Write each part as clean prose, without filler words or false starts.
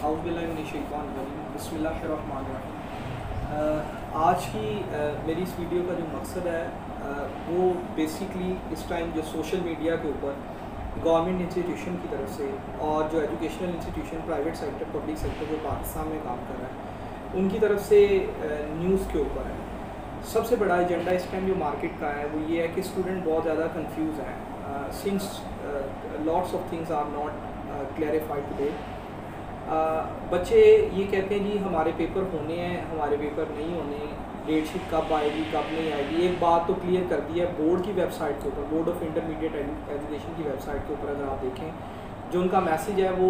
बिस्मिल्लाहिर्रहमानिर्रहीम। आज की मेरी इस वीडियो का जो मकसद है वो बेसिकली इस टाइम जो सोशल मीडिया के ऊपर गवर्नमेंट इंस्टीट्यूशन की तरफ से और जो educational institution private sector public sector जो पाकिस्तान में काम कर रहा है उनकी तरफ से न्यूज़ के ऊपर है। सबसे बड़ा एजेंडा इस टाइम जो मार्केट का है वो ये है कि स्टूडेंट बहुत ज़्यादा कंफ्यूज हैं since lots of things are not clarified today. बच्चे ये कहते हैं जी हमारे पेपर होने हैं, हमारे पेपर नहीं होने, डेट शीट कब आएगी कब नहीं आएगी। एक बात तो क्लियर कर दी है बोर्ड की वेबसाइट के ऊपर, बोर्ड ऑफ इंटरमीडिएट एजुकेशन की वेबसाइट के ऊपर अगर आप देखें जो उनका मैसेज है वो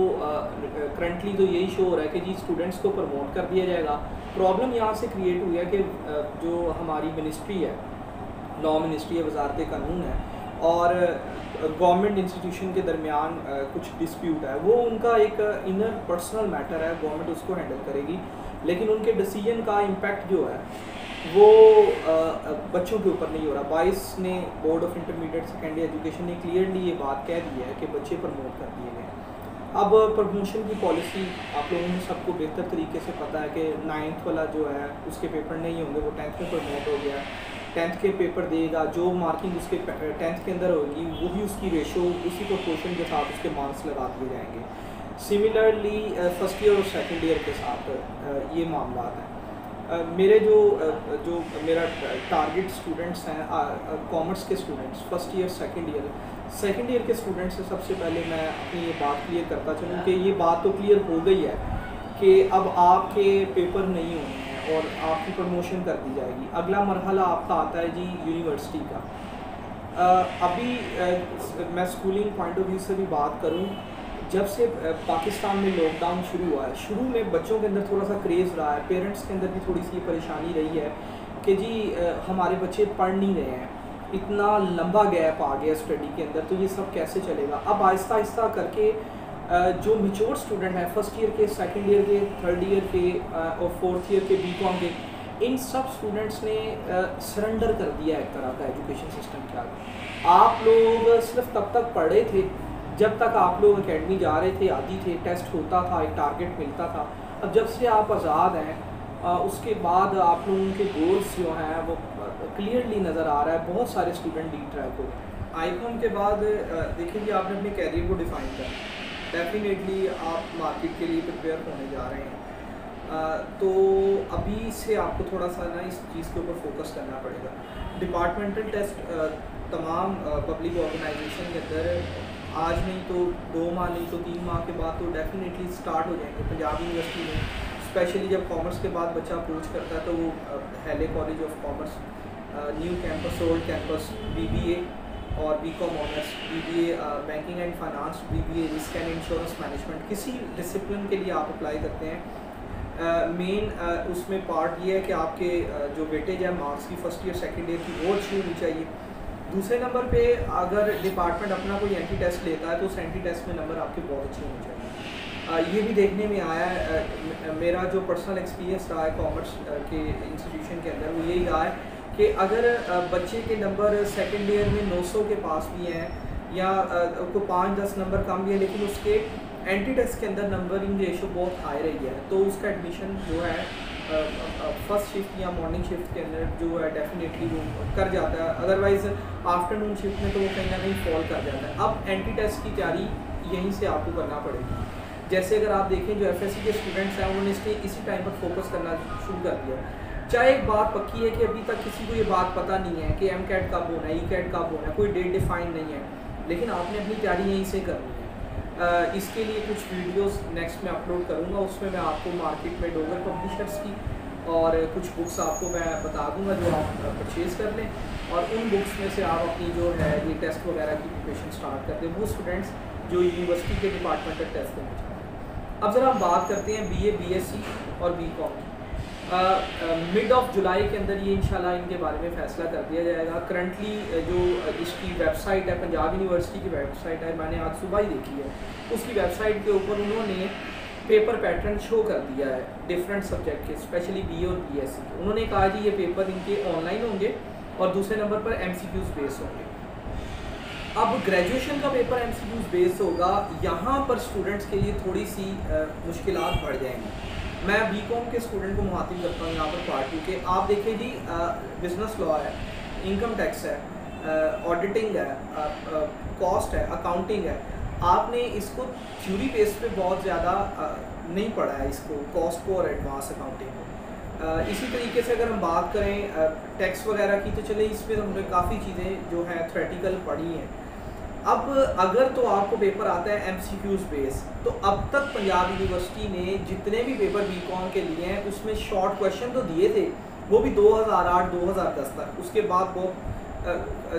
करंटली तो यही शो हो रहा है कि जी स्टूडेंट्स को प्रमोट कर दिया जाएगा। प्रॉब्लम यहाँ से क्रिएट हुई है कि जो हमारी मिनिस्ट्री है, लॉ मिनिस्ट्री है, वजारत कानून है और गवर्नमेंट इंस्टीट्यूशन के दरमियान कुछ डिस्प्यूट है, वो उनका एक इनर पर्सनल मैटर है, गवर्नमेंट उसको हैंडल करेगी। लेकिन उनके डिसीजन का इम्पैक्ट जो है वो बच्चों के ऊपर नहीं हो रहा। 22 ने board of intermediate secondary education ने क्लियरली ये बात कह दी है कि बच्चे प्रमोट कर दिए गए। अब प्रमोशन की पॉलिसी आप लोगों को सबको बेहतर तरीके से पता है कि 9th वाला जो है उसके पेपर नहीं होंगे, वो 10th में प्रमोट हो गया। 10th के पेपर देगा, जो मार्किंग उसके 10th के अंदर होगी वही उसकी रेशो उसी प्रोपोर्शन के साथ उसके मार्क्स लगा दिए जाएंगे। सिमिलरली फर्स्ट ईयर और सेकंड ईयर के साथ ये मामला है। मेरे जो मेरा टारगेट स्टूडेंट्स हैं कॉमर्स के students, first year second year के स्टूडेंट्स से सबसे पहले मैं अपनी ये बात क्लियर करता चलूँ कि ये बात तो क्लियर हो गई है कि अब आपके पेपर नहीं होने हैं और आपकी प्रमोशन कर दी जाएगी। अगला मरहला आपका आता है जी यूनिवर्सिटी का। अभी मैं स्कूलिंग पॉइंट ऑफ व्यू से भी बात करूं, जब से पाकिस्तान में लॉकडाउन शुरू हुआ है, शुरू में बच्चों के अंदर थोड़ा सा क्रेज़ रहा है, पेरेंट्स के अंदर भी थोड़ी सी परेशानी रही है कि जी हमारे बच्चे पढ़ नहीं रहे हैं, इतना लंबा गैप आ गया स्टडी के अंदर, तो ये सब कैसे चलेगा। अब आहिस्ता आहिस्ता करके जो मेच्योर स्टूडेंट हैं फर्स्ट ईयर के, सेकंड ईयर के, थर्ड ईयर के और फोर्थ ईयर के, बीकॉम के, इन सब स्टूडेंट्स ने सरेंडर कर दिया एक तरह का एजुकेशन सिस्टम के आगे। आप लोग सिर्फ तब तक पढ़े थे जब तक आप लोग एकेडमी जा रहे थे, आदि थे, टेस्ट होता था, एक टारगेट मिलता था। अब जब से आप आज़ाद हैं उसके बाद आप लोगों के गोल्स जो हैं वो क्लियरली नज़र आ रहा है। बहुत सारे स्टूडेंट डी ट्रैक हो गए। आईकॉन के बाद देखिए कि आपने अपने कैरियर को डिफ़ाइन करना, डेफिनेटली आप मार्केट के लिए प्रिपेयर होने जा रहे हैं, तो अभी से आपको थोड़ा सा ना इस चीज़ के ऊपर फोकस करना पड़ेगा। डिपार्टमेंटल टेस्ट तमाम पब्लिक ऑर्गेनाइजेशन के अंदर आज नहीं तो 2 माह नहीं तो 3 माह के बाद तो डेफिनेटली स्टार्ट हो जाएंगे। पंजाब यूनिवर्सिटी में स्पेशली जब कॉमर्स के बाद बच्चा अप्रोच करता है तो वो हैले college of commerce, new campus, old campus, BBA और BCom honours, BBA banking and finance, BBA risk and insurance management, किसी डिसिप्लिन के लिए आप अप्लाई करते हैं। मेन उसमें पार्ट ये है कि आपके जो वेटेज है मार्क्स की फर्स्ट ईयर सेकेंड ईयर की वो अच्छी होनी चाहिए। दूसरे नंबर पे अगर डिपार्टमेंट अपना कोई एंटी टेस्ट लेता है तो उस एंटी टेस्ट में नंबर आपके बहुत अच्छे होने चाहिए। ये भी देखने में आया है, मेरा जो पर्सनल एक्सपीरियंस रहा है कॉमर्स के इंस्टीट्यूशन के अंदर वो यही रहा है कि अगर बच्चे के नंबर सेकेंड ईयर में 900 के पास भी हैं या उसको 5-10 नंबर कम भी है लेकिन उसके एंटी टेस्ट के अंदर नंबरिंग रेशो बहुत हाई रही है तो उसका एडमिशन जो है फर्स्ट शिफ्ट या मॉर्निंग शिफ्ट के अंदर जो है डेफिनेटली वो कर जाता है। अदरवाइज़ आफ्टरनून शिफ्ट में तो वो कहीं ना कहीं फॉल कर जाता है। अब एंटी टेस्ट की तैयारी यहीं से आपको करना पड़ेगी। जैसे अगर आप देखें जो FSC के स्टूडेंट्स हैं उन्होंने इसी टाइम पर फोकस करना शुरू कर दिया। चाहे एक बात पक्की है कि अभी तक किसी को ये बात पता नहीं है कि MCAT कब होना है, ECAT कब होना है, कोई डेट डिफाइन नहीं है, लेकिन आपने अपनी तैयारी यहीं से करनी है। इसके लिए कुछ वीडियोस नेक्स्ट में अपलोड करूँगा, उसमें मैं आपको मार्केट में डोगर पब्लिशर्स की और कुछ बुक्स आपको मैं बता दूंगा जो आप परचेज़ कर लें और उन बुक्स में से आप अपनी जो है ये टेस्ट वगैरह की प्रिपरेशन स्टार्ट कर दें, वो स्टूडेंट्स जो यूनिवर्सिटी के डिपार्टमेंटल टेस्ट देना चाहते हैं। अब ज़रा हम बात करते हैं BA, BSc और BCom की। मिड ऑफ जुलाई के अंदर ये इंशाल्लाह इनके बारे में फ़ैसला कर दिया जाएगा। करंटली जो इसकी वेबसाइट है, पंजाब यूनिवर्सिटी की वेबसाइट है, मैंने आज सुबह ही देखी है, उसकी वेबसाइट के ऊपर उन्होंने पेपर पैटर्न शो कर दिया है डिफरेंट सब्जेक्ट के, स्पेशली BA और BSc के। उन्होंने कहा जी ये पेपर इनके ऑनलाइन होंगे और दूसरे नंबर पर MCQs बेस होंगे। अब ग्रेजुएशन का पेपर एमसीक्यूज बेस्ड होगा, यहाँ पर स्टूडेंट्स के लिए थोड़ी सी मुश्किलात बढ़ जाएंगी। मैं बीकॉम के स्टूडेंट को मुखातिब करता हूँ यहाँ पर पार्ट 2 के। आप देखिए जी, बिजनेस लॉ है, इनकम टैक्स है, ऑडिटिंग है, कॉस्ट है, अकाउंटिंग है। आपने इसको थ्योरी बेस पे बहुत ज़्यादा नहीं पढ़ा है, इसको कॉस्ट को और एडवांस अकाउंटिंग को। इसी तरीके से अगर हम बात करें टैक्स वगैरह की, तो चले इस पर हमने काफ़ी चीज़ें जो हैं थ्योरेटिकल पढ़ी हैं। अब अगर तो आपको पेपर आता है एमसीक्यूज बेस, तो अब तक पंजाब यूनिवर्सिटी ने जितने भी पेपर बीकॉम के लिए हैं उसमें शॉर्ट क्वेश्चन तो दिए थे, वो भी 2008-2010 तक। उसके बाद वो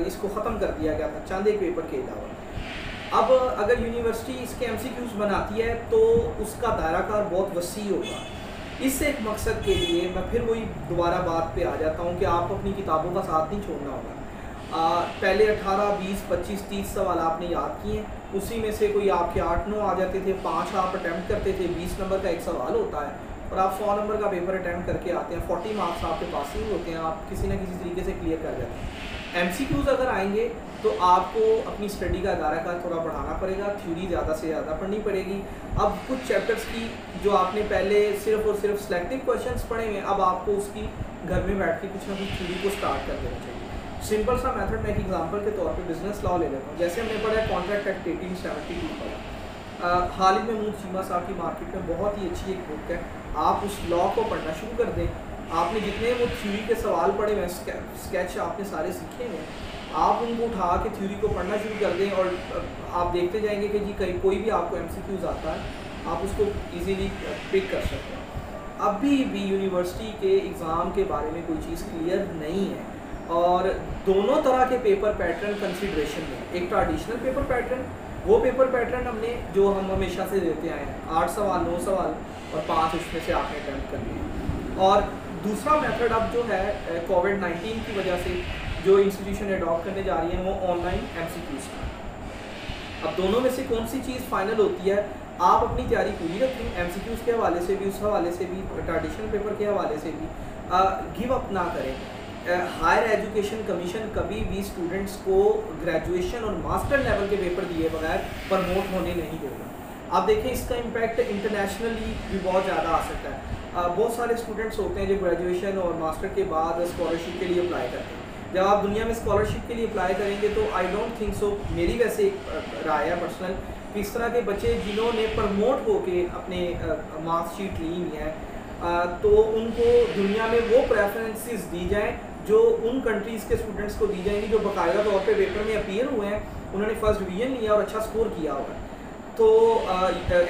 इसको ख़त्म कर दिया गया था चंद एक पेपर के अलावा। अब अगर यूनिवर्सिटी इसके एमसीक्यूज बनाती है तो उसका दायराकार बहुत वसी होगा। इस एक मकसद के लिए मैं फिर वही दोबारा बात पे आ जाता हूँ कि आपको अपनी किताबों का साथ नहीं छोड़ना होगा। पहले 18, 20, 25, 30 सवाल आपने याद किए हैं, उसी में से कोई आपके 8-9 आ जाते थे, 5 आप अटैम्प्ट करते थे, 20 नंबर का एक सवाल होता है और आप 100 नंबर का पेपर अटैम्प्ट करके आते हैं, 40 मार्क्स आपके पास ही होते हैं, आप किसी ना किसी तरीके से क्लियर कर जाते हैं। एमसीक्यूज अगर आएंगे तो आपको अपनी स्टडी का दायरा का थोड़ा बढ़ाना पड़ेगा, थ्योरी ज़्यादा से ज़्यादा पढ़नी पड़ेगी। अब कुछ चैप्टर्स की जो आपने पहले सिर्फ और सिर्फ सिलेक्टिव क्वेश्चंस पढ़े हैं, अब आपको उसकी घर में बैठ के कुछ ना कुछ थ्योरी को स्टार्ट कर देना चाहिए। सिंपल सा मेथड मैं एक एग्जांपल के तौर पे बिजनेस लॉ ले लेता हूँ। जैसे हमने पढ़ा है कॉन्ट्रैक्ट एक्ट 1872 पढ़ा, हाल ही में महमूद चीमा साहब की मार्केट में बहुत ही अच्छी एक बुक है, आप उस लॉ को पढ़ना शुरू कर दें। आपने जितने वो थ्योरी के सवाल पढ़े हुए, स्केच आपने सारे सीखे हैं, आप उनको उठा के थ्योरी को पढ़ना शुरू कर दें और आप देखते जाएंगे कि जी कहीं कोई भी आपको एमसीक्यूज आता है, आप उसको इजीली पिक कर सकते हैं। अभी भी यूनिवर्सिटी के एग्ज़ाम के बारे में कोई चीज़ क्लियर नहीं है और दोनों तरह के पेपर पैटर्न कंसिडरेशन में। एक ट्रेडिशनल पेपर पैटर्न, वो पेपर पैटर्न हमने जो हम हमेशा से देते आए हैं, 8 सवाल, 9 सवाल और 5 उसमें से आपने अटैम्प्ट कर लिए। और दूसरा मेथड अब जो है कोविड-19 की वजह से जो इंस्टीट्यूशन अडॉप्ट करने जा रही हैं वो ऑनलाइन एमसीक्यूज का। अब दोनों में से कौन सी चीज़ फाइनल होती है, आप अपनी तैयारी पूरी रखें, एमसीक्यूज के हवाले से भी, उस हवाले से भी, ट्रेडिशनल पेपर के हवाले से भी। गिव अप ना करें। हायर एजुकेशन कमीशन कभी भी स्टूडेंट्स को ग्रेजुएशन और मास्टर लेवल के पेपर दिए बगैर प्रमोट होने नहीं देगा। आप देखें इसका इम्पैक्ट इंटरनेशनली भी बहुत ज़्यादा आ सकता है। बहुत सारे स्टूडेंट्स होते हैं जो ग्रेजुएशन और मास्टर के बाद स्कॉलरशिप के लिए अप्लाई करते हैं। जब आप दुनिया में स्कॉलरशिप के लिए अप्लाई करेंगे तो आई डोंट थिंक सो, मेरी वैसे एक राय है पर्सनल, कि इस तरह के बच्चे जिन्होंने प्रमोट होके अपने मार्कशीट ली हुई है, तो उनको दुनिया में वो प्रेफरेंसेस दी जाएँ जो उन कंट्रीज़ के स्टूडेंट्स को दी जाएंगी जो बाकायदा तौर पे पेपर में अपीयर हुए हैं, उन्होंने फर्स्ट डिवीजन लिया और अच्छा स्कोर किया हुआ है। तो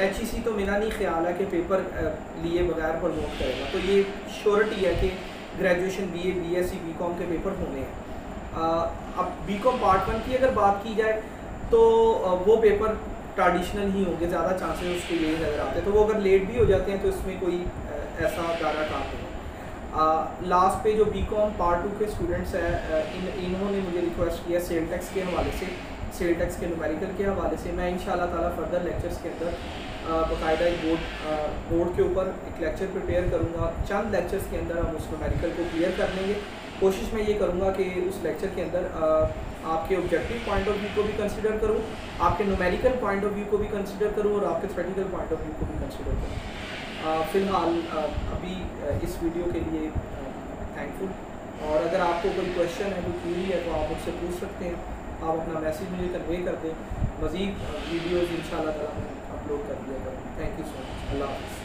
HEC तो मेरा नहीं ख्याल है कि पेपर लिए बगैर प्रमोट करेगा। तो ये श्योरिटी है कि ग्रेजुएशन BA, BSc, BCom के पेपर होने हैं। अब BCom पार्ट 1 की अगर बात की जाए तो वो पेपर ट्रेडिशनल ही होंगे, ज़्यादा चांसेस उसके लिए नज़र आते हैं। तो वो अगर लेट भी हो जाते हैं तो इसमें कोई ऐसा ज़्यादा काम नहीं है। लास्ट पे जो BCom पार्ट 2 के स्टूडेंट्स हैं, इन्होंने मुझे रिक्वेस्ट किया सेल टैक्स के हवाले से, सेल टैक्स के न्यूमेरिकल के हवाले से। मैं इंशाल्लाह ताला फर्दर लेक्चर्स के अंदर बाकायदा एक बोर्ड के ऊपर एक लेक्चर प्रिपेयर करूँगा। चंद लेक्चर्स के अंदर हम उस न्यूमेरिकल को क्लियर कर लेंगे। कोशिश मैं ये करूँगा कि उस लेक्चर के अंदर आपके ऑब्जेक्टिव पॉइंट ऑफ व्यू को भी कंसिडर करूँ, आपके न्यूमेरिकल पॉइंट ऑफ व्यू को भी कंसिडर करूँ और आपके थ्योरेटिकल पॉइंट ऑफ व्यू को भी कंसिडर करूँ। फ़िलहाल अभी इस वीडियो के लिए थैंकफुल। और अगर आपको कोई क्वेश्चन है, कोई क्वेरी है तो आप मुझसे पूछ सकते हैं। आप अपना मैसेज मुझे कन्वे कर दें, मज़ीद वीडियोज़ इंशाल्लाह ताला मैं अपलोड कर दिया करूँ। Thank you so much. Allah हाफ़िज़।